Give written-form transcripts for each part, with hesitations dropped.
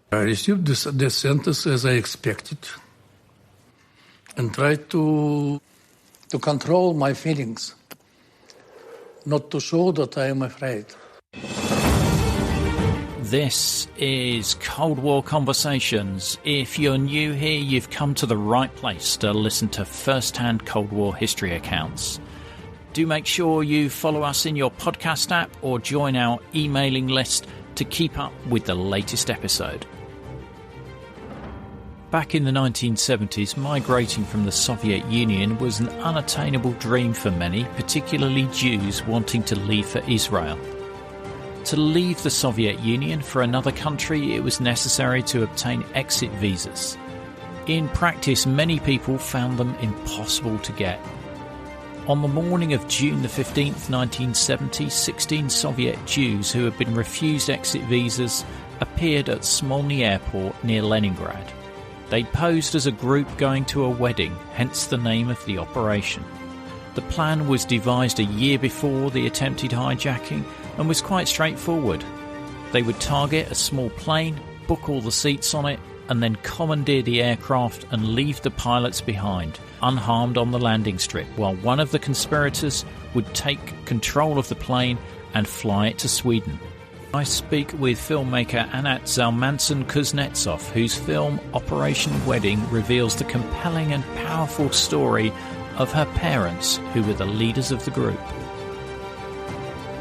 I received this sentence as I expected and tried to control my feelings, not to show that I am afraid. This is Cold War Conversations. If you're new here, you've come to the right place to listen to first-hand Cold War history accounts. Do make sure you follow us in your podcast app or join our emailing list to keep up with the latest episode. Back in the 1970s, migrating from the Soviet Union was an unattainable dream for many, particularly Jews wanting to leave for Israel. To leave the Soviet Union for another country, it was necessary to obtain exit visas. In practice, many people found them impossible to get. On the morning of June the 15th, 1970, 16 Soviet Jews who had been refused exit visas appeared at Smolny Airport near Leningrad. They posed as a group going to a wedding, hence the name of the operation. The plan was devised a year before the attempted hijacking and was quite straightforward. They would target a small plane, book all the seats on it, and then commandeer the aircraft and leave the pilots behind, unharmed on the landing strip, while one of the conspirators would take control of the plane and fly it to Sweden. I speak with filmmaker Anat Kuznetsov, whose film Operation Wedding reveals the compelling and powerful story of her parents, who were the leaders of the group.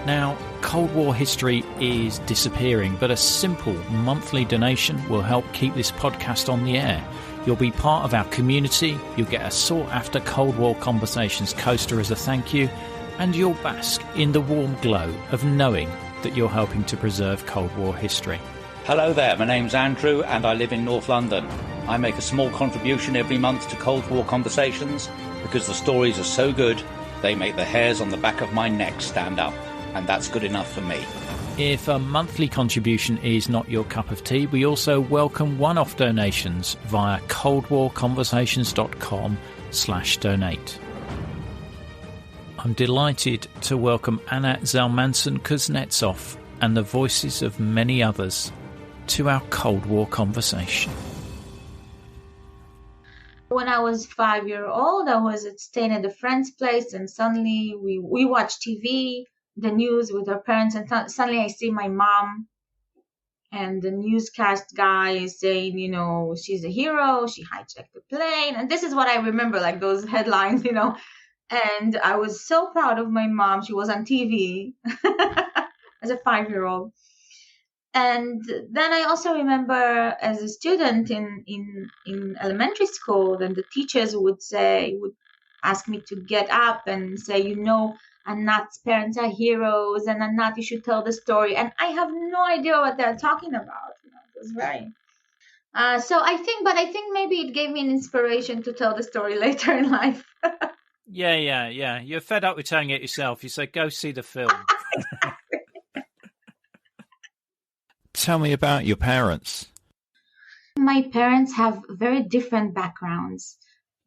Now, Cold War history is disappearing, but a simple monthly donation will help keep this podcast on the air. You'll be part of our community, you'll get a sought-after Cold War Conversations coaster as a thank you, and you'll bask in the warm glow of knowing that you're helping to preserve Cold War history. Hello there, my name's Andrew and I live in North London. I make a small contribution every month to Cold War Conversations because the stories are so good, they make the hairs on the back of my neck stand up. And that's good enough for me. If a monthly contribution is not your cup of tea, we also welcome one-off donations via coldwarconversations.com/donate. I'm delighted to welcome Anat Kuznetsov and the voices of many others to our Cold War conversation. When I was 5 years old, I was staying at a friend's place, and suddenly we watched TV, the news with our parents, and suddenly I see my mom and the newscast guy is saying, you know, she's a hero, she hijacked the plane. And this is what I remember, like those headlines, you know. And I was so proud of my mom. She was on TV as a 5-year-old. And then I also remember as a student in elementary school, then the teachers would ask me to get up and say, you know, Anat's parents are heroes, and Anat, you should tell the story. And I have no idea what they're talking about. You know, it was very. So I think maybe it gave me an inspiration to tell the story later in life. Yeah. You're fed up with telling it yourself. You say, go see the film. Tell me about your parents. My parents have very different backgrounds.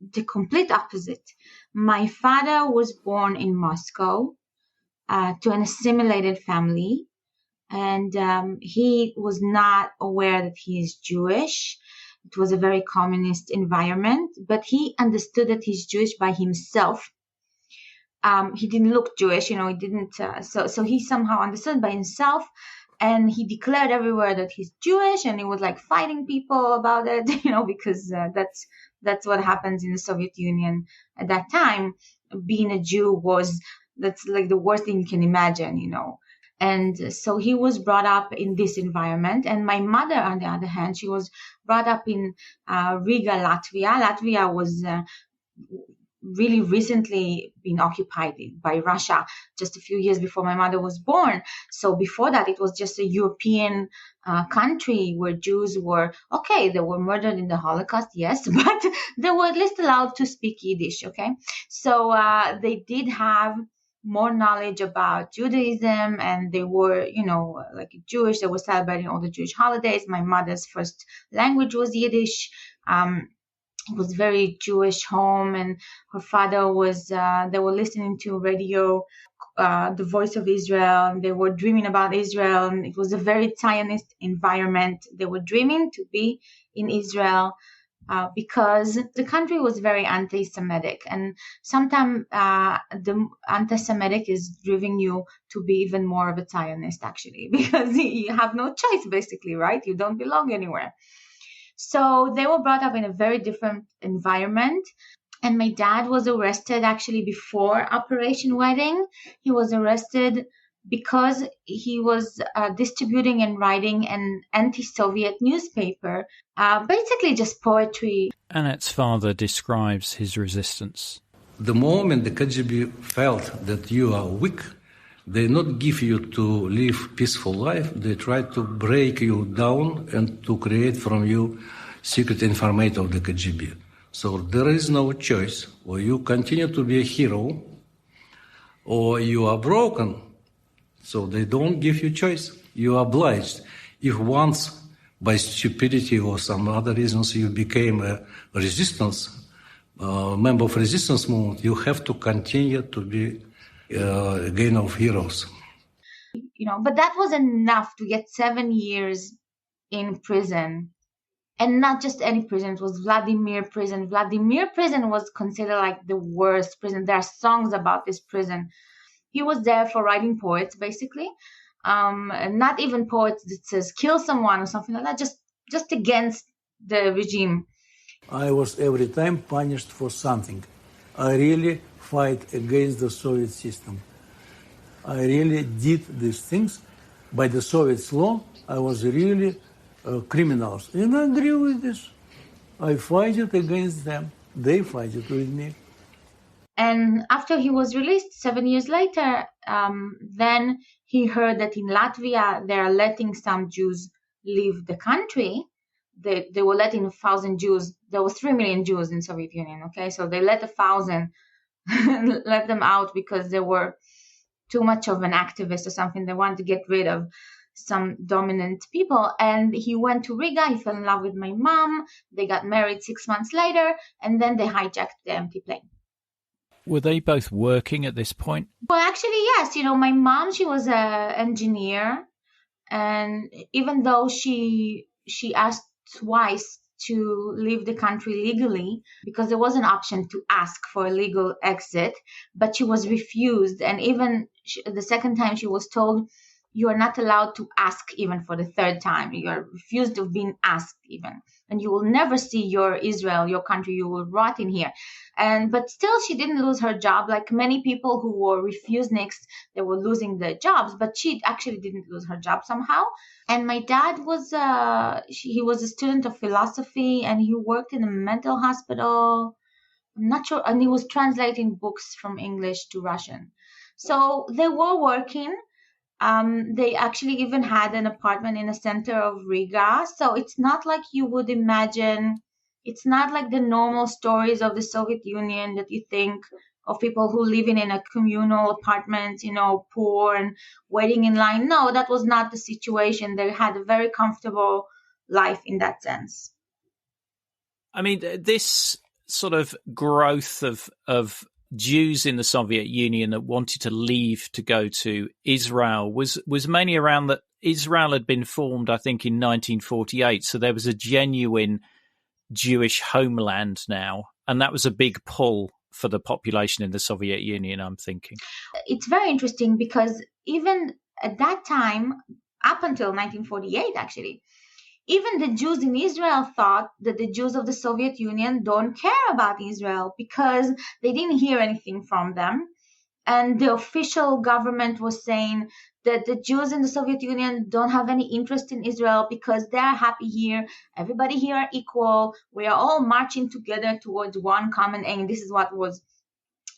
The complete opposite. My father was born in Moscow to an assimilated family, and he was not aware that he is Jewish. It was a very communist environment, but he understood that he's Jewish by himself. He didn't look Jewish, you know, he didn't. So he somehow understood by himself, and he declared everywhere that he's Jewish, and he was like fighting people about it, you know, because that's what happens in the Soviet Union at that time. Being a Jew that's like the worst thing you can imagine, you know. And so he was brought up in this environment. And my mother, on the other hand, she was brought up in Riga, Latvia. Latvia was really recently been occupied by Russia just a few years before my mother was born. So before that, it was just a European country where Jews were, okay, they were murdered in the Holocaust, yes, but they were at least allowed to speak Yiddish, okay? So they did have more knowledge about Judaism, and they were, you know, like Jewish. They were celebrating all the Jewish holidays. My mother's first language was Yiddish. It was very Jewish home, and her father was, they were listening to radio the voice of Israel, and they were dreaming about Israel, and it was a very Zionist environment. They were dreaming to be in Israel because the country was very anti-Semitic, and sometimes the anti-Semitic is driving you to be even more of a Zionist, actually, because you have no choice, basically, right? You don't belong anywhere. So they were brought up in a very different environment. And my dad was arrested actually before Operation Wedding. He was arrested because he was distributing and writing an anti-Soviet newspaper, basically just poetry. Anat's father describes his resistance. The moment the KGB felt that you are weak, they not give you to live peaceful life. They try to break you down and to create from you secret information of the KGB. So there is no choice. Or you continue to be a hero, or you are broken. So they don't give you choice. You are obliged. If once, by stupidity or some other reasons, you became a member of resistance movement, you have to continue to be again of heroes. But that was enough to get 7 years in prison. And not just any prison, it was Vladimir prison. Vladimir prison was considered like the worst prison. There are songs about this prison. He was there for writing poets, basically. Not even poets that says kill someone or something like that, just against the regime. I was every time punished for something. I really fight against the Soviet system. I really did these things. By the Soviet law, I was really criminals. And I agree with this. I fight it against them. They fight it with me. And after he was released 7 years later, then he heard that in Latvia, they are letting some Jews leave the country. They were letting 1,000 Jews. There were 3 million Jews in Soviet Union, okay? So they let 1,000, let them out because they were too much of an activist or something. They wanted to get rid of some dominant people. And he went to Riga. He fell in love with my mom. They got married 6 months later, and then they hijacked the empty plane. Were they both working at this point? Well, actually, yes. My mom, she was an engineer. And even though she asked twice to leave the country legally, because there was an option to ask for a legal exit, but she was refused. And even the second time she was told, you are not allowed to ask even for the third time. You are refused of being asked even. And you will never see your Israel, your country. You will rot in here. But still, she didn't lose her job. Like many people who were refuseniks, they were losing their jobs. But she actually didn't lose her job somehow. And my dad was, he was a student of philosophy, and he worked in a mental hospital. I'm not sure. And he was translating books from English to Russian. So they were working. They actually even had an apartment in the center of Riga. So it's not like you would imagine. It's not like the normal stories of the Soviet Union that you think of people who live in a communal apartment, poor and waiting in line. No, that was not the situation. They had a very comfortable life in that sense. I mean, this sort of growth of Jews in the Soviet Union that wanted to leave to go to Israel was mainly around that Israel had been formed, I think, in 1948. So there was a genuine Jewish homeland now. And that was a big pull for the population in the Soviet Union, I'm thinking. It's very interesting because even at that time, up until 1948, actually, even the Jews in Israel thought that the Jews of the Soviet Union don't care about Israel because they didn't hear anything from them. And the official government was saying that the Jews in the Soviet Union don't have any interest in Israel because they're happy here. Everybody here are equal. We are all marching together towards one common aim. This is what was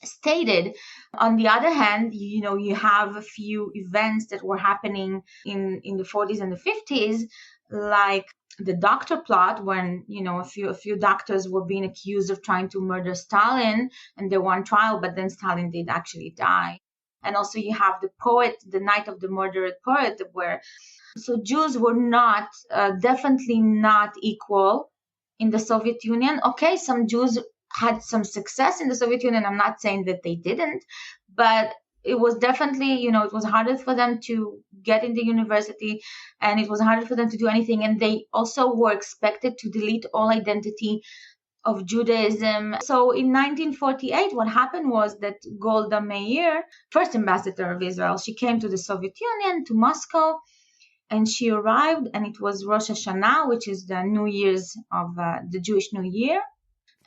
stated. On the other hand, you have a few events that were happening in the 40s and the 50s, like the doctor plot, when a few doctors were being accused of trying to murder Stalin, and they were on trial, but then Stalin did actually die. And also you have the poet, the night of the murdered poet, so Jews were not definitely not equal in the Soviet Union. Okay, some Jews had some success in the Soviet Union. I'm not saying that they didn't, but it was definitely, it was harder for them to get into university, and it was harder for them to do anything. And they also were expected to delete all identity of Judaism. So in 1948, what happened was that Golda Meir, first ambassador of Israel, she came to the Soviet Union, to Moscow, and she arrived, and it was Rosh Hashanah, which is the New Year's of the Jewish New Year.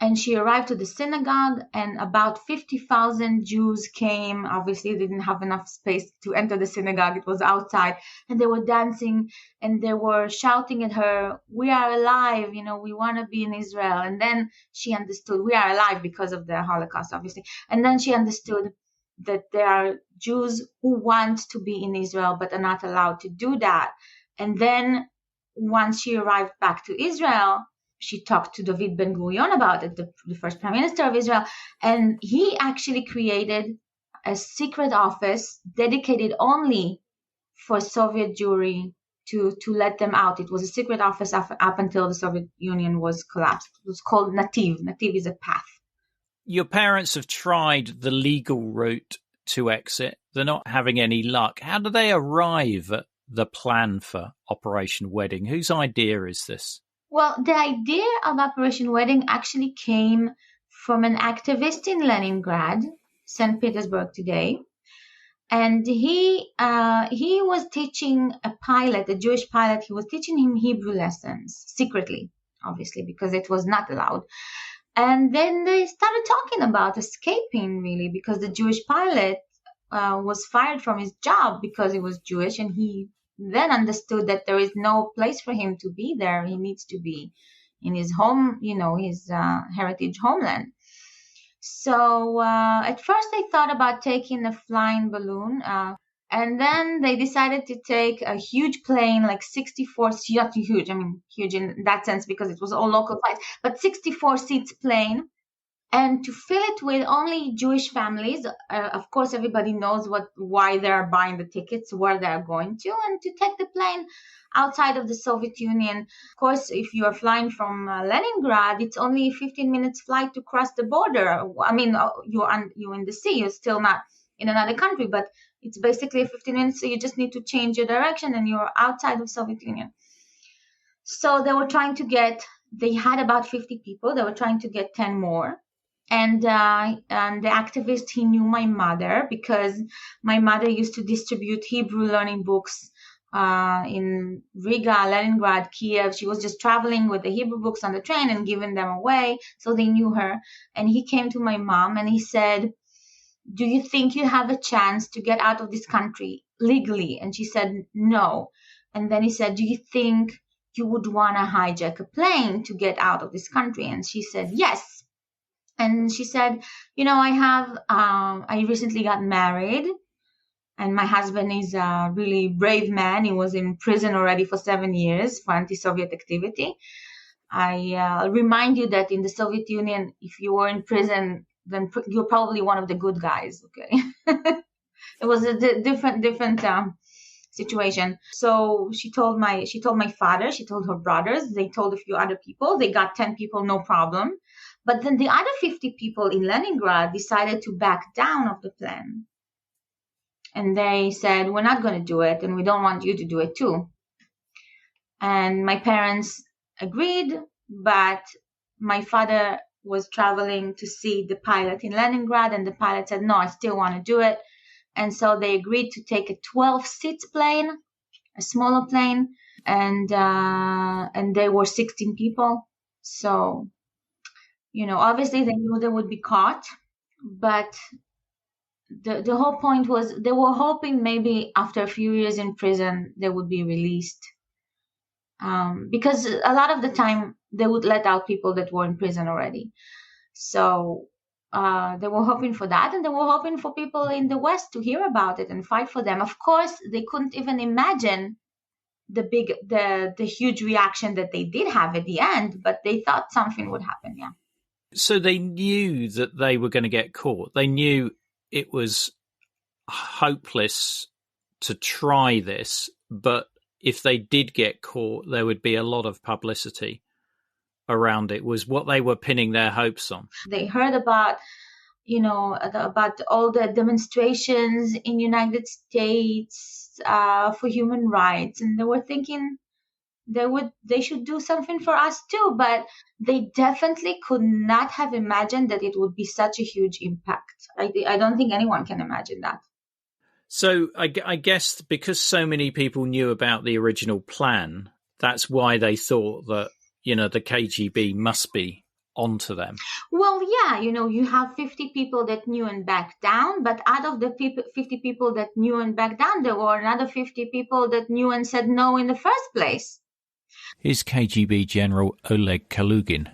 And she arrived to the synagogue, and about 50,000 Jews came. Obviously, they didn't have enough space to enter the synagogue. It was outside, and they were dancing, and they were shouting at her, "We are alive, we want to be in Israel." And then she understood, we are alive because of the Holocaust, obviously. And then she understood that there are Jews who want to be in Israel, but are not allowed to do that. And then once she arrived back to Israel, she talked to David Ben-Gurion about it, the first prime minister of Israel, and he actually created a secret office dedicated only for Soviet Jewry to let them out. It was a secret office up until the Soviet Union was collapsed. It was called Nativ. Nativ is a path. Your parents have tried the legal route to exit. They're not having any luck. How do they arrive at the plan for Operation Wedding? Whose idea is this? Well, the idea of Operation Wedding actually came from an activist in Leningrad, St. Petersburg today. And he was teaching a pilot, a Jewish pilot, he was teaching him Hebrew lessons, secretly, obviously, because it was not allowed. And then they started talking about escaping, really, because the Jewish pilot was fired from his job because he was Jewish, and he then understood that there is no place for him to be there. He needs to be in his home, his heritage homeland. So at first they thought about taking a flying balloon, and then they decided to take a huge plane, like 64, not huge, huge in that sense because it was all local flights, but 64 seats plane, and to fill it with only Jewish families. Of course, everybody knows why they're buying the tickets, where they're going to, and to take the plane outside of the Soviet Union. Of course, if you are flying from Leningrad, it's only a 15 minutes flight to cross the border. You're in the sea, you're still not in another country, but it's basically a 15 minutes, so you just need to change your direction and you're outside of Soviet Union. So they had about 50 people, they were trying to get 10 more. And the activist, he knew my mother because my mother used to distribute Hebrew learning books in Riga, Leningrad, Kiev. She was just traveling with the Hebrew books on the train and giving them away. So they knew her. And he came to my mom and he said, "Do you think you have a chance to get out of this country legally?" And she said, "No." And then he said, "Do you think you would want to hijack a plane to get out of this country?" And she said, "Yes." And she said, I recently got married, and my husband is a really brave man. He was in prison already for 7 years for anti-Soviet activity. I remind you that in the Soviet Union, if you were in prison, then you're probably one of the good guys, okay? It was a different situation. So she told my father, she told her brothers, they told a few other people. They got 10 people, no problem. But then the other 50 people in Leningrad decided to back down of the plan. And they said, "We're not going to do it, and we don't want you to do it too." And my parents agreed, but my father was traveling to see the pilot in Leningrad, and the pilot said, "No, I still want to do it." And so they agreed to take a 12-seat plane, a smaller plane, and they were 16 people. So, obviously they knew they would be caught, but the whole point was they were hoping maybe after a few years in prison they would be released, because a lot of the time they would let out people that were in prison already. So they were hoping for that, and they were hoping for people in the West to hear about it and fight for them. Of course, they couldn't even imagine the huge reaction that they did have at the end, but they thought something would happen. Yeah. So they knew that they were going to get caught. They knew it was hopeless to try this, but if they did get caught, there would be a lot of publicity around it, was what they were pinning their hopes on. They heard about about all the demonstrations in United States for human rights, and they were thinking they should do something for us too, but they definitely could not have imagined that it would be such a huge impact. I don't think anyone can imagine that. So I guess because so many people knew about the original plan, that's why they thought that, the KGB must be onto them. Well, yeah, you have 50 people that knew and backed down, but out of the 50 people that knew and backed down, there were another 50 people that knew and said no in the first place. Here's KGB General Oleg Kalugin.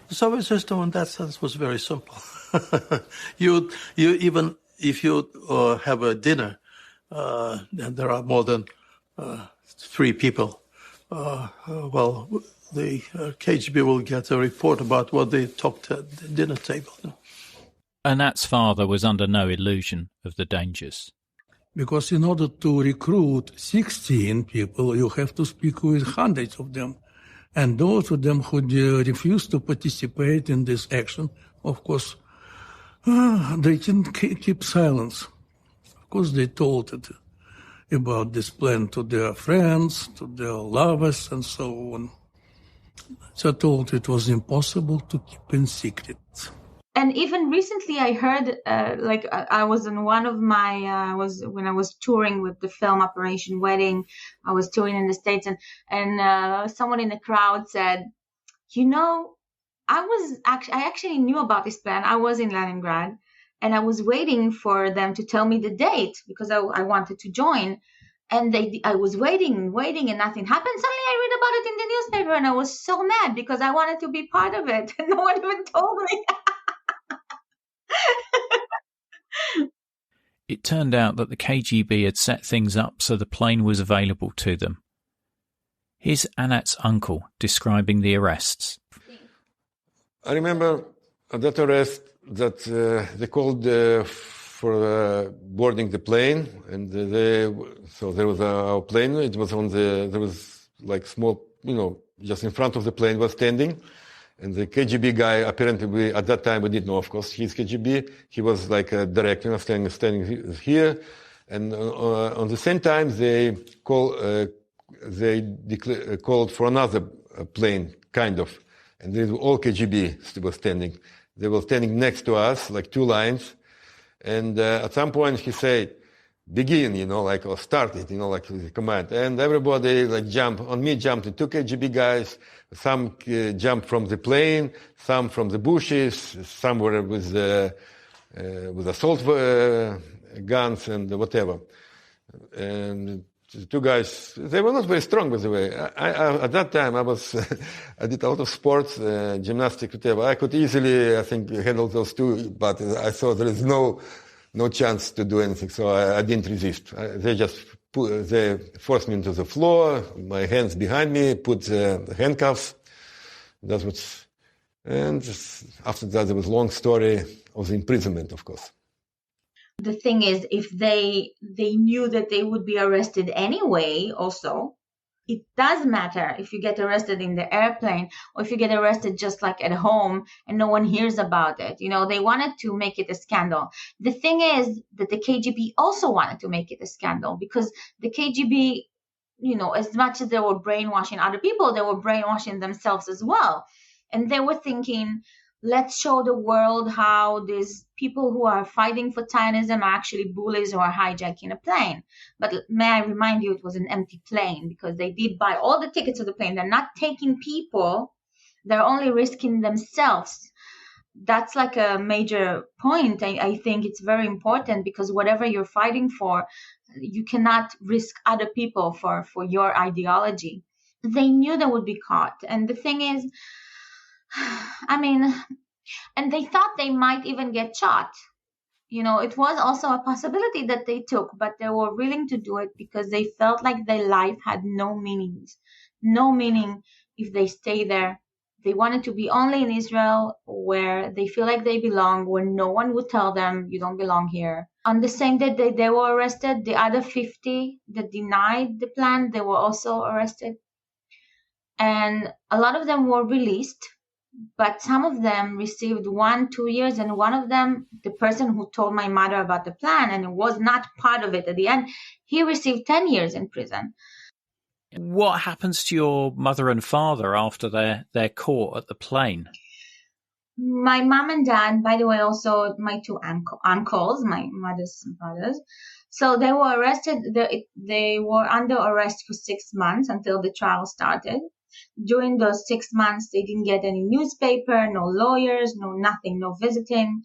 The Soviet system in that sense was very simple. you even if you have a dinner and there are more than 3 people, the KGB will get a report about what they talked at the dinner table. Anat's father was under no illusion of the dangers. Because in order to recruit 16 people, you have to speak with hundreds of them. And those of them who refuse to participate in this action, of course, they can keep silence. Of course, they told it about this plan to their friends, to their lovers, and so on. So told it was impossible to keep in secret. And even recently, I heard, I was in one of my, when I was touring with the film Operation Wedding, I was touring in the States, and someone in the crowd said, I actually knew about this plan. I was in Leningrad, and I was waiting for them to tell me the date because I wanted to join. And I was waiting, and nothing happened. Suddenly I read about it in the newspaper, and I was so mad because I wanted to be part of it, and no one even told me. It turned out that the KGB had set things up so the plane was available to them. Here's Anat's uncle describing the arrests. I remember that arrest that they called for boarding the plane, and so there was our plane. It was there was like small, just in front of the plane was standing. And the KGB guy, apparently, at that time, we didn't know, of course, he's KGB. He was like a director, standing here. And on the same time, they called for another plane, kind of. And they all KGB were standing. They were standing next to us, like 2 lines. And at some point, he said, begin, or start it, like the command. And everybody jumped the 2 KGB guys. Some jumped from the plane, some from the bushes, some were with assault guns and whatever. And the 2 guys, they were not very strong, by the way. At that time, I did a lot of sports, gymnastics, whatever. I could easily, I think, handle those 2, but I saw there is no chance to do anything, so I didn't resist. They forced me into the floor, my hands behind me, put the handcuffs. And after that, there was a long story of the imprisonment, of course. The thing is, if they knew that they would be arrested anyway, also, it does matter if you get arrested in the airplane or if you get arrested just like at home and no one hears about it. They wanted to make it a scandal. The thing is that the KGB also wanted to make it a scandal because the KGB, as much as they were brainwashing other people, they were brainwashing themselves as well. And they were thinking, let's show the world how these people who are fighting for Zionism are actually bullies who are hijacking a plane. But may I remind you, it was an empty plane because they did buy all the tickets of the plane. They're not taking people. They're only risking themselves. That's like a major point. I think it's very important because whatever you're fighting for, you cannot risk other people for your ideology. They knew they would be caught. And the thing is, and they thought they might even get shot. It was also a possibility that they took, but they were willing to do it because they felt like their life had no meaning if they stay there. They wanted to be only in Israel where they feel like they belong, where no one would tell them, you don't belong here. On the same day they were arrested, the other 50 that denied the plan, they were also arrested. And a lot of them were released. but some of them received 1-2 years, and one of them, the person who told my mother about the plan and was not part of it at the end, he received 10 years in prison. What happens to your mother and father after they're caught at the plane? My mom and dad, by the way, also my two uncles, my mother's brothers. So they were arrested. They were under arrest for 6 months until the trial started. During those 6 months, they didn't get any newspaper, no lawyers, no nothing, no visiting.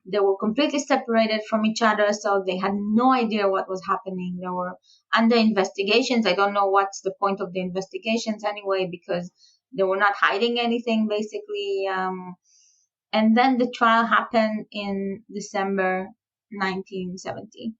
They were completely separated from each other, so they had no idea what was happening. They were under investigations. I don't know what's the point of the investigations anyway, because they were not hiding anything, basically. And then the trial happened in December 1970.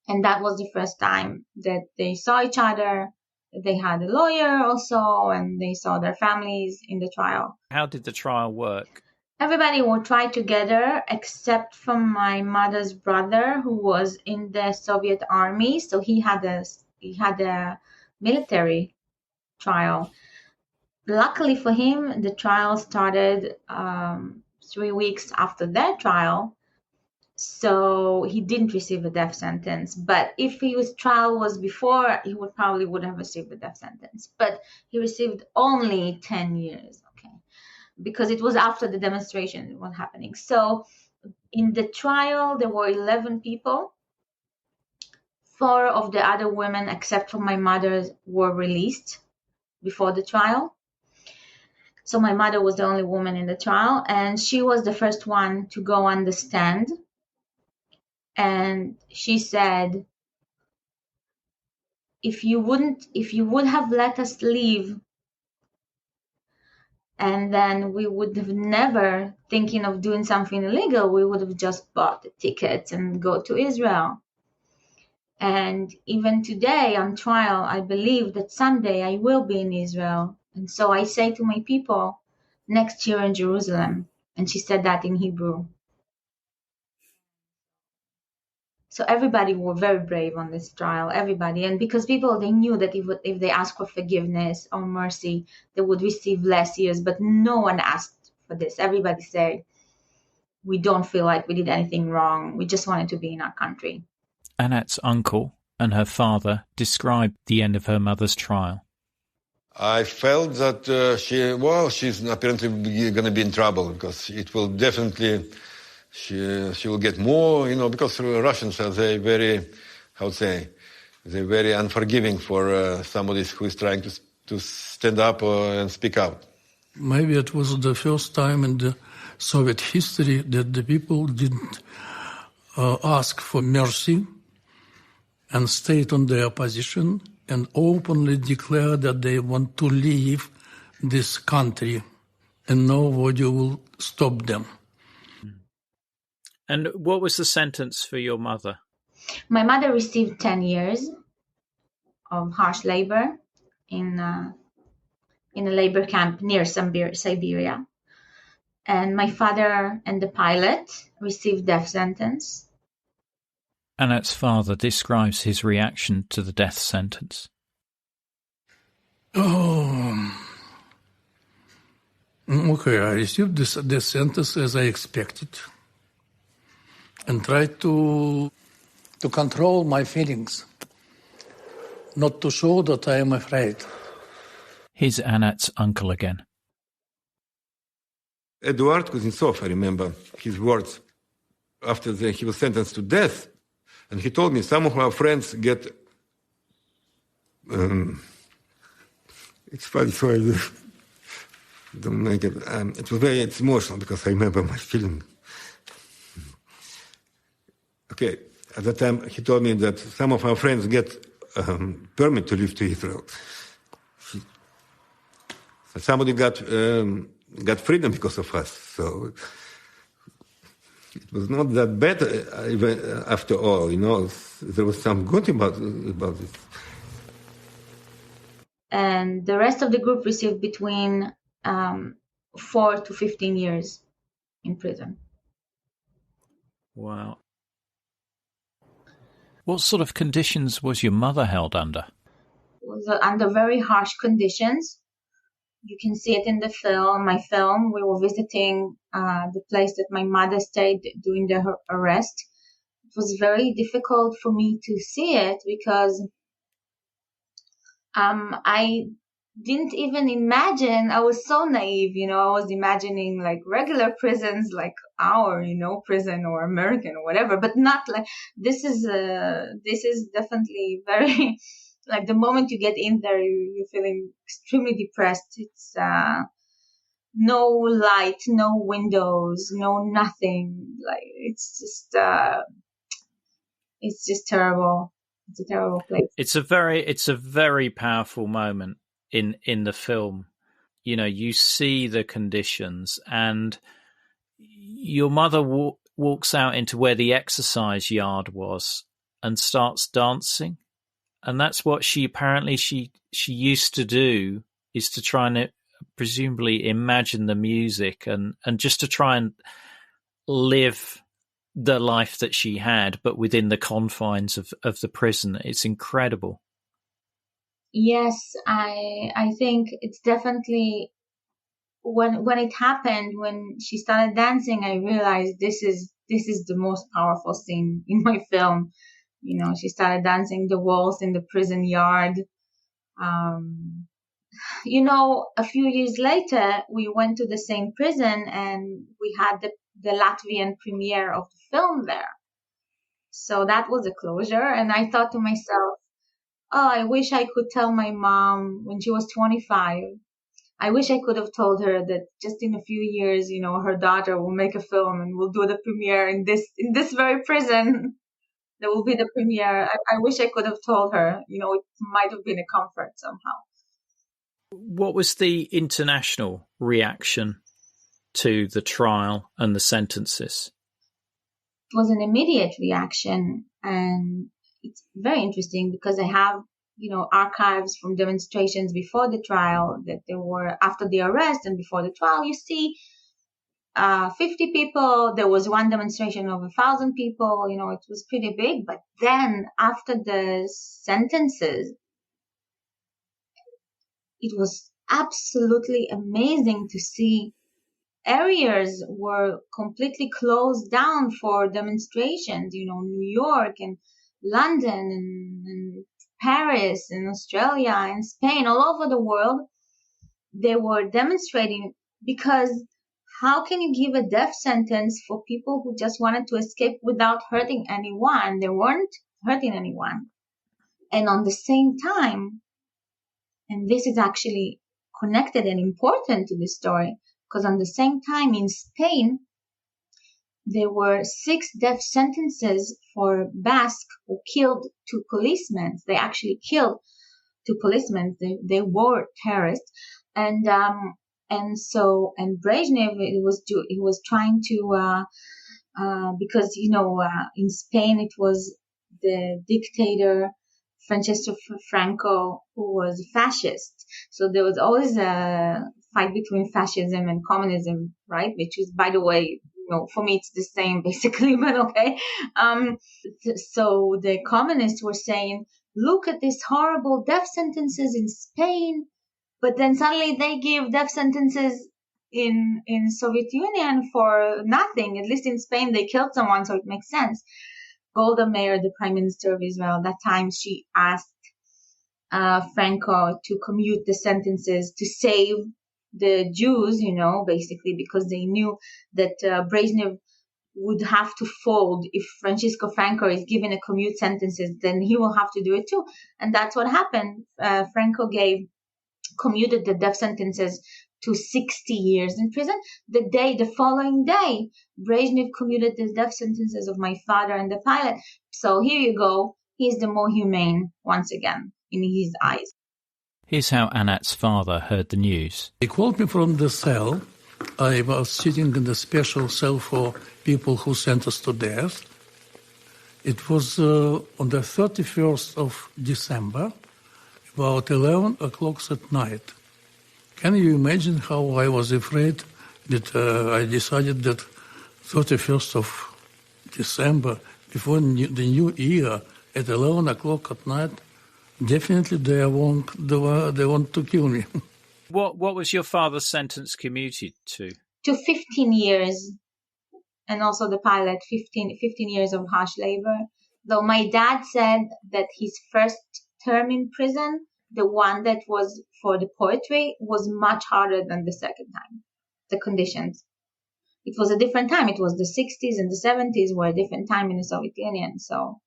And that was the first time that they saw each other. They had a lawyer also, and they saw their families in the trial. How did the trial work? Everybody will try together except for my mother's brother, who was in the Soviet army. So he had a military trial. Luckily for him, the trial started 3 weeks after their trial. So he didn't receive a death sentence. But if his trial was before, he would have received a death sentence. But he received only 10 years, okay, because it was after the demonstration was happening. So in the trial, there were 11 people. 4 of the other women, except for my mother, were released before the trial. So my mother was the only woman in the trial, and she was the first one to go on the stand. And she said, if you would have let us leave, and then we would have never thinking of doing something illegal, we would have just bought the tickets and go to Israel. And even today on trial, I believe that someday I will be in Israel. And so I say to my people, next year in Jerusalem. And she said that in Hebrew. So everybody were very brave on this trial, everybody. And because people, they knew that if they asked for forgiveness or mercy, they would receive less years. But no one asked for this. Everybody said, we don't feel like we did anything wrong. We just wanted to be in our country. Anat's uncle and her father described the end of her mother's trial. I felt that she's apparently going to be in trouble, because it will definitely... She will get more, because Russians are they're very unforgiving for somebody who is trying to stand up and speak out. Maybe it was the first time in the Soviet history that the people didn't ask for mercy and stayed on their position and openly declare that they want to leave this country and nobody will stop them. And what was the sentence for your mother? My mother received 10 years of harsh labor in a labor camp near Siberia. And my father and the pilot received death sentence. Anat's father describes his reaction to the death sentence. Oh, okay, I received this death sentence as I expected and tried to control my feelings, not to show that I am afraid. Here's Anat's uncle again. Eduard Kuznetsov, I remember his words after he was sentenced to death. And he told me some of our friends get... it's funny, so I don't make it. It's emotional because I remember my feeling. Okay, at that time he told me that some of our friends get permit to leave to Israel. Somebody got freedom because of us, so it was not that bad even after all. There was some good about it. And the rest of the group received between 4 to 15 years in prison. Wow. What sort of conditions was your mother held under? Was under very harsh conditions. You can see it in the film. My film, we were visiting the place that my mother stayed during her arrest. It was very difficult for me to see it because I didn't even imagine. I was so naive, I was imagining like regular prisons, like our, prison or American or whatever, but not like this is definitely very like the moment you get in there, you're feeling extremely depressed. It's no light, no windows, no nothing. Like it's just terrible. It's a terrible place. It's a very powerful moment in the film. You see the conditions, and your mother walks out into where the exercise yard was and starts dancing. And that's what she used to do, is to try and presumably imagine the music and just to try and live the life that she had, but within the confines of the prison. It's incredible. Yes, I think it's definitely when it happened, when she started dancing, I realized this is the most powerful scene in my film. She started dancing the waltz in the prison yard. A few years later, we went to the same prison and we had the Latvian premiere of the film there. So that was a closure. And I thought to myself, I wish I could tell my mom when she was 25. I wish I could have told her that just in a few years, her daughter will make a film and we'll do the premiere in this very prison. There will be the premiere. I wish I could have told her. It might have been a comfort somehow. What was the international reaction to the trial and the sentences? It was an immediate reaction, and it's very interesting because I have, archives from demonstrations before the trial that there were after the arrest and before the trial. You see 50 people. There was one demonstration of 1,000 people. It was pretty big. But then after the sentences, it was absolutely amazing to see areas were completely closed down for demonstrations. New York and London and Paris and Australia and Spain, all over the world, they were demonstrating because how can you give a death sentence for people who just wanted to escape without hurting anyone? They weren't hurting anyone. And on the same time, and this is actually connected and important to this story, because on the same time in Spain, there were 6 death sentences for Basque who killed 2 policemen. They actually killed 2 policemen. They were terrorists. And Brezhnev, he was trying to, because, in Spain, it was the dictator, Franco, who was fascist. So there was always a fight between fascism and communism, right? Which is, by the way, for me, it's the same basically, but okay. So the communists were saying, look at these horrible death sentences in Spain. But then suddenly they give death sentences in Soviet Union for nothing. At least in Spain, they killed someone, so it makes sense. Golda Meir, the Prime Minister of Israel, at that time, she asked Franco to commute the sentences to save the Jews, basically because they knew that Brezhnev would have to fold. If Francisco Franco is given a commute sentences, then he will have to do it too. And that's what happened. Franco commuted the death sentences to 60 years in prison. The following day, Brezhnev commuted the death sentences of my father and the pilot. So here you go. He's the more humane once again in his eyes. Here's how Anat's father heard the news. He called me from the cell. I was sitting in the special cell for people who sentenced to death. It was on the 31st of December, about 11 o'clock at night. Can you imagine how I was afraid that I decided that 31st of December, before the new year, at 11 o'clock at night, definitely they want to kill me. What was your father's sentence commuted to? To 15 years. And also the pilot, 15 years of harsh labor. Though my dad said that his first term in prison, the one that was for the poetry, was much harder than the second time. The conditions. It was a different time. It was the 60s and the 70s were a different time in the Soviet Union. So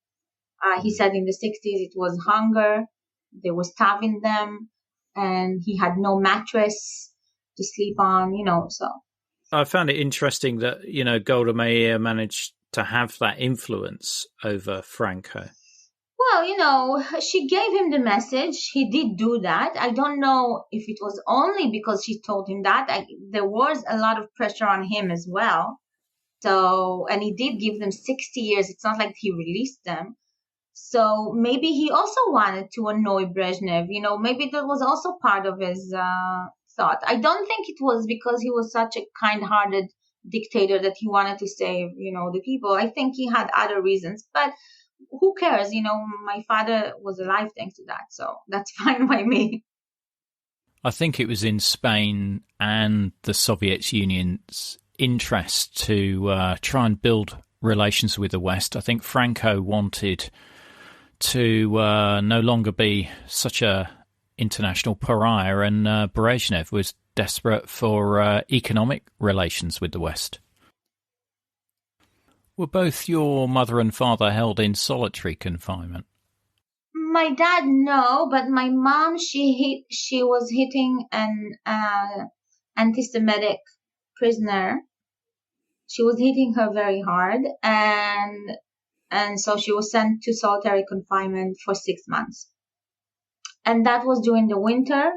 he said in the 60s it was hunger. They were starving them. And he had no mattress to sleep on, so. I found it interesting that, Golda Meir managed to have that influence over Franco. Well, she gave him the message. He did do that. I don't know if it was only because she told him that. There was a lot of pressure on him as well. So, and he did give them 60 years. It's not like he released them. So maybe he also wanted to annoy Brezhnev. Maybe that was also part of his thought. I don't think it was because he was such a kind-hearted dictator that he wanted to save, the people. I think he had other reasons. But who cares? My father was alive thanks to that. So that's fine by me. I think it was in Spain and the Soviet Union's interest to try and build relations with the West. I think Franco wanted to no longer be such a international pariah, and Brezhnev was desperate for economic relations with the West. Were both your mother and father held in solitary confinement? My dad, no, but my mom, she was hitting an anti-Semitic prisoner. She was hitting her very hard, and so she was sent to solitary confinement for 6 months. And that was during the winter,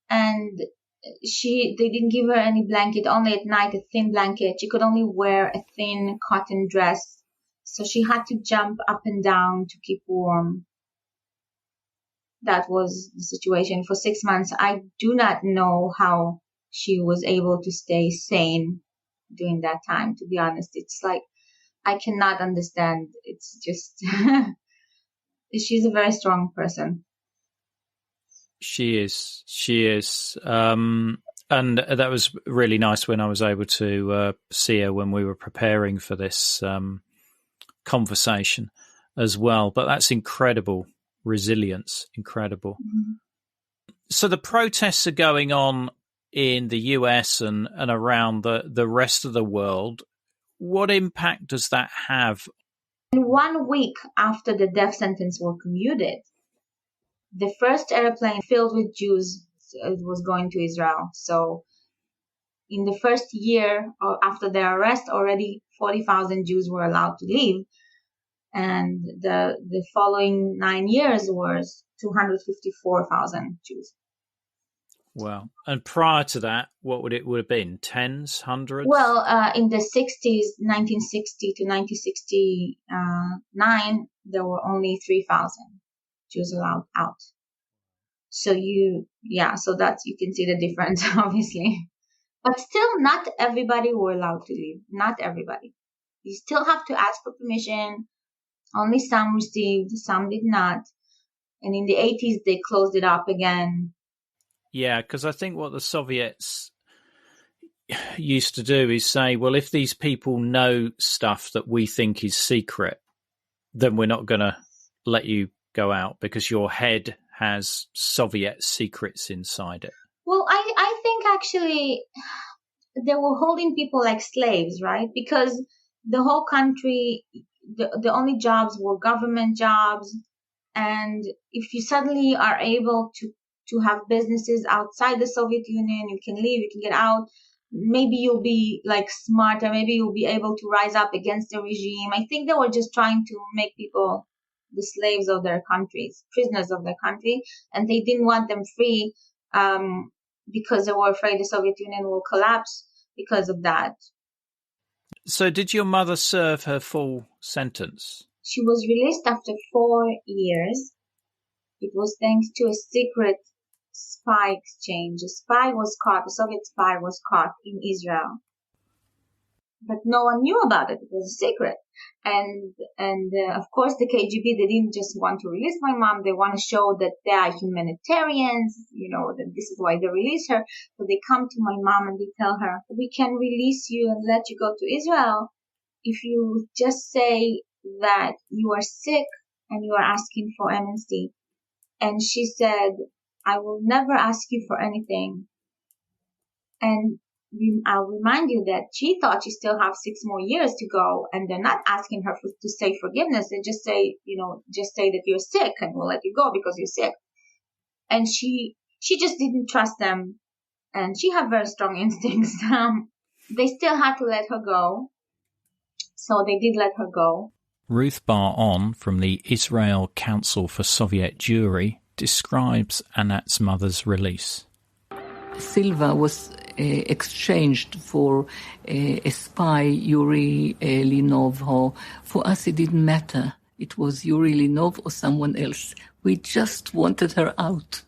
and they didn't give her any blanket, only at night a thin blanket. She could only wear a thin cotton dress, so she had to jump up and down to keep warm. That was the situation for 6 months. I do not know how she was able to stay sane during that time, to be honest. It's like, I cannot understand. It's just, she's a very strong person. She is. And that was really nice when I was able to see her when we were preparing for this conversation as well. But that's incredible resilience, incredible. Mm-hmm. So the protests are going on in the US and around the rest of the world. What impact does that have? 1 week after the death sentence was commuted, the first airplane filled with Jews was going to Israel. So in the first year after their arrest, already 40,000 Jews were allowed to leave. And the following 9 years was 254,000 Jews. Wow. And prior to that, what would it have been? Tens, hundreds? Well, in the 60s, 1960 to 1969, there were only 3,000 Jews allowed out. So so that's, you can see the difference, obviously. But still, not everybody were allowed to leave. Not everybody. You still have to ask for permission. Only some received, some did not. And in the 80s, they closed it up again. Yeah, because I think what the Soviets used to do is say, well, if these people know stuff that we think is secret, then we're not going to let you go out because your head has Soviet secrets inside it. Well, I think actually they were holding people like slaves, right? Because the whole country, the only jobs were government jobs. And if you suddenly are able to have businesses outside the Soviet Union, you can leave, you can get out. Maybe you'll be like smarter. Maybe you'll be able to rise up against the regime. I think they were just trying to make people the slaves of their countries, prisoners of their country. And they didn't want them free because they were afraid the Soviet Union will collapse because of that. So did your mother serve her full sentence? She was released after 4 years. It was thanks to a secret spy exchange. A Soviet spy was caught in Israel. but no one knew about it. It was a secret. And of course, the KGB, they didn't just want to release my mom. They want to show that they are humanitarians, that this is why they release her. So they come to my mom and they tell her, we can release you and let you go to Israel if you just say that you are sick and you are asking for amnesty. And she said, I will never ask you for anything. And I'll remind you that she thought she still have 6 more years to go, and they're not asking her to say forgiveness. They just say, just say that you're sick and we'll let you go because you're sick. And she just didn't trust them, and she had very strong instincts. They still had to let her go. So they did let her go. Ruth Bar-On from the Israel Council for Soviet Jewry describes Anat's mother's release. Silva was exchanged for a spy, Yuri Linov. For us, it didn't matter. It was Yuri Linov or someone else. We just wanted her out.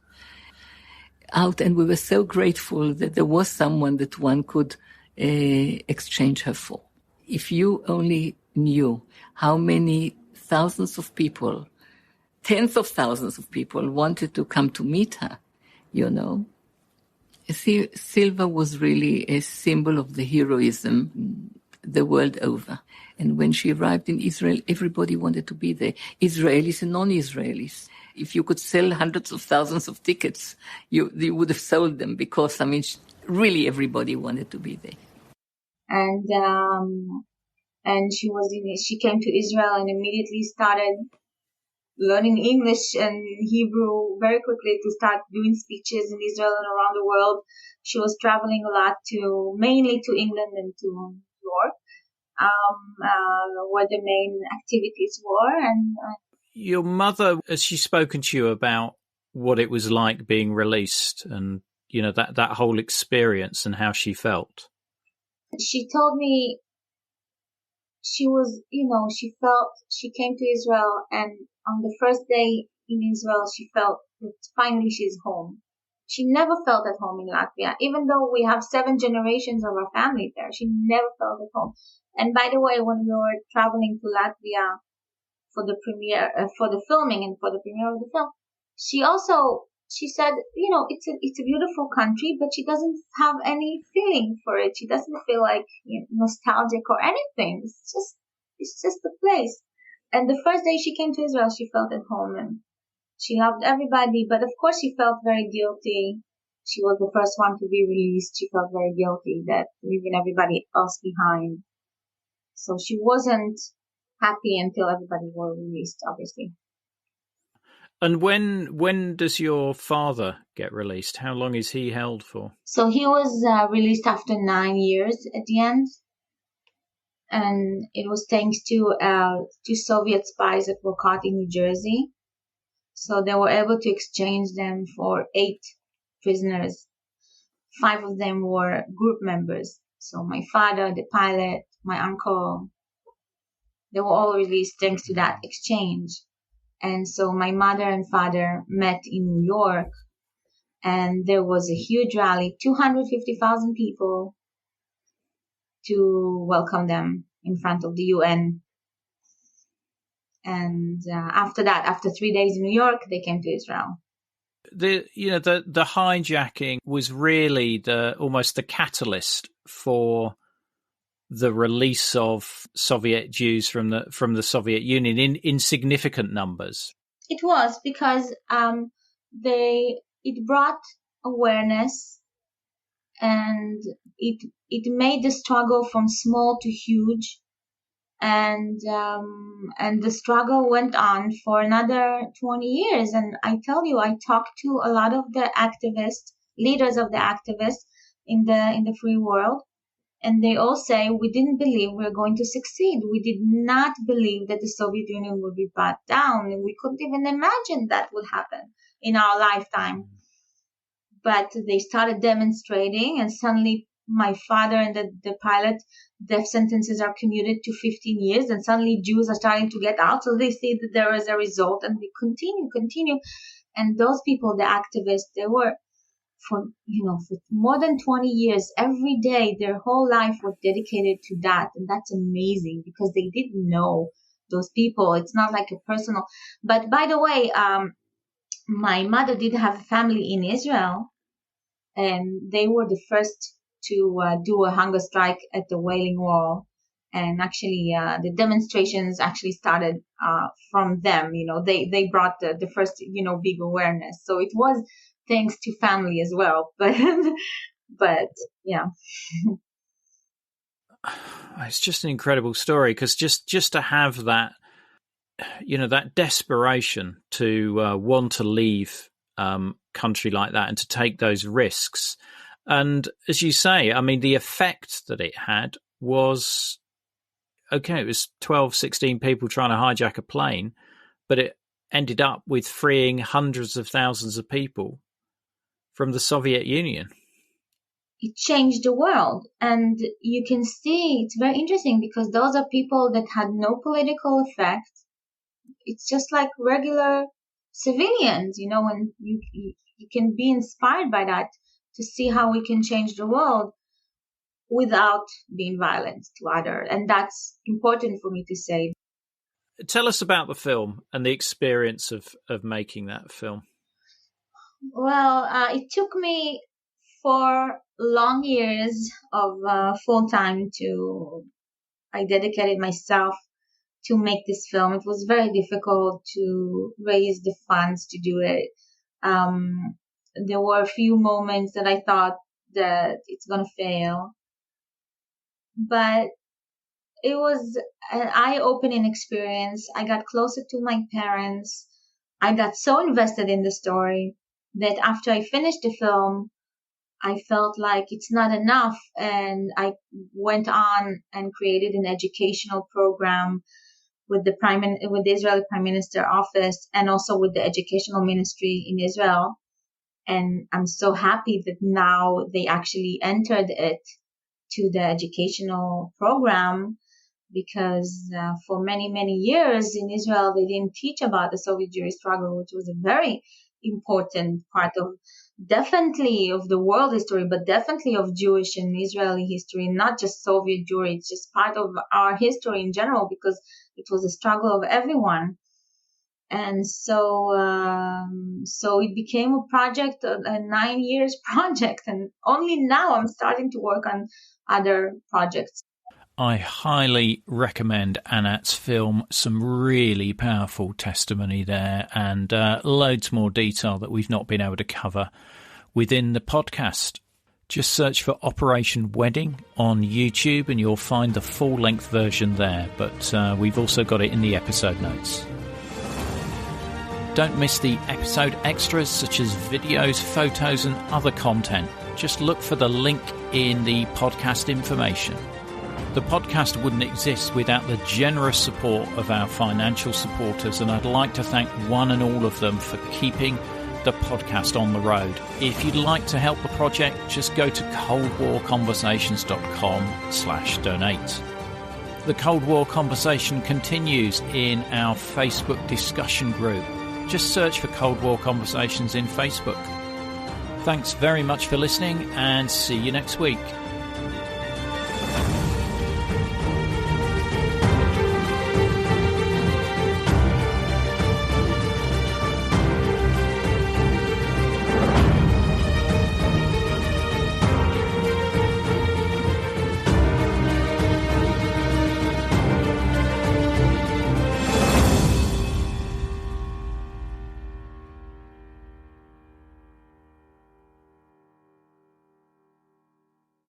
And we were so grateful that there was someone that one could exchange her for. If you only knew how many thousands of people, tens of thousands of people wanted to come to meet her, Silva was really a symbol of the heroism the world over. And when she arrived in Israel, everybody wanted to be there, Israelis and non-Israelis. If you could sell hundreds of thousands of tickets, you would have sold them because, really everybody wanted to be there. And she came to Israel and immediately started learning English and Hebrew very quickly to start doing speeches in Israel and around the world. She was traveling a lot mainly to England and to New York, where the main activities were. And your mother, has she spoken to you about what it was like being released and, that whole experience and how she felt? She told me she was, she came to Israel, and on the first day in Israel, she felt that finally she's home. She never felt at home in Latvia, even though we have 7 generations of our family there. She never felt at home. And by the way, when we were traveling to Latvia for the premiere, for the filming and for the premiere of the film, she said, it's a beautiful country, but she doesn't have any feeling for it. She doesn't feel like nostalgic or anything. It's just the place. And the first day she came to Israel, she felt at home and she loved everybody. But of course, she felt very guilty. She was the first one to be released. She felt very guilty that leaving everybody else behind. So she wasn't happy until everybody were released, obviously. And when does your father get released? How long is he held for? So he was released after 9 years at the end. And it was thanks to 2 Soviet spies that were caught in New Jersey. So they were able to exchange them for 8 prisoners. 5 of them were group members. So my father, the pilot, my uncle, they were all released thanks to that exchange. And so my mother and father met in New York, and there was a huge rally, 250,000 people, to welcome them in front of the UN. And after that, after 3 days in New York, they came to Israel. The hijacking was really almost the catalyst for the release of Soviet Jews from the Soviet Union in significant numbers. It was because it brought awareness, and it made the struggle from small to huge, and the struggle went on for another 20 years. And I tell you, I talked to a lot of the activists, leaders of the activists in the free world, and they all say, we didn't believe we were going to succeed. We did not believe that the Soviet Union would be brought down, and we couldn't even imagine that would happen in our lifetime. But they started demonstrating, and suddenly my father and the pilot, death sentences are commuted to 15 years, and suddenly Jews are starting to get out. So they see that there is a result, and they continue. And those people, the activists, they were for more than 20 years, every day, their whole life was dedicated to that. And that's amazing because they didn't know those people. It's not like a personal, but by the way, my mother did have a family in Israel, and they were the first to do a hunger strike at the Wailing Wall. And actually, the demonstrations actually started from them. They brought the first, big awareness. So it was thanks to family as well. But yeah. It's just an incredible story because just to have that, that desperation to want to leave country like that and to take those risks. And as you say, I mean, the effect that it had was, okay, it was 12, 16 people trying to hijack a plane, but it ended up with freeing hundreds of thousands of people from the Soviet Union. It changed the world. And you can see it's very interesting because those are people that had no political effect. It's just like regular civilians, and you can be inspired by that to see how we can change the world without being violent to others. And that's important for me to say. Tell us about the film and the experience of making that film. Well, it took me 4 long years of full time I dedicated myself to make this film. It was very difficult to raise the funds to do it. There were a few moments that I thought that it's going to fail. But it was an eye-opening experience. I got closer to my parents. I got so invested in the story that after I finished the film, I felt like it's not enough. And I went on and created an educational program with the Israeli Prime Minister office and also with the educational ministry in Israel. And I'm so happy that now they actually entered it to the educational program because for many, many years in Israel, they didn't teach about the Soviet Jewry struggle, which was a very important part of definitely of the world history, but definitely of Jewish and Israeli history, not just Soviet Jewry. It's just part of our history in general because it was a struggle of everyone. And so it became a project, a 9 years project. And only now I'm starting to work on other projects. I highly recommend Anat's film. Some really powerful testimony there and loads more detail that we've not been able to cover within the podcast. Just search for Operation Wedding on YouTube and you'll find the full-length version there. But we've also got it in the episode notes. Don't miss the episode extras such as videos, photos and other content. Just look for the link in the podcast information. The podcast wouldn't exist without the generous support of our financial supporters, and I'd like to thank one and all of them for keeping the podcast on the road. If you'd like to help the project, just go to coldwarconversations.com/donate. The Cold War conversation continues in our Facebook discussion group. Just search for Cold War Conversations in Facebook. Thanks very much for listening and see you next week.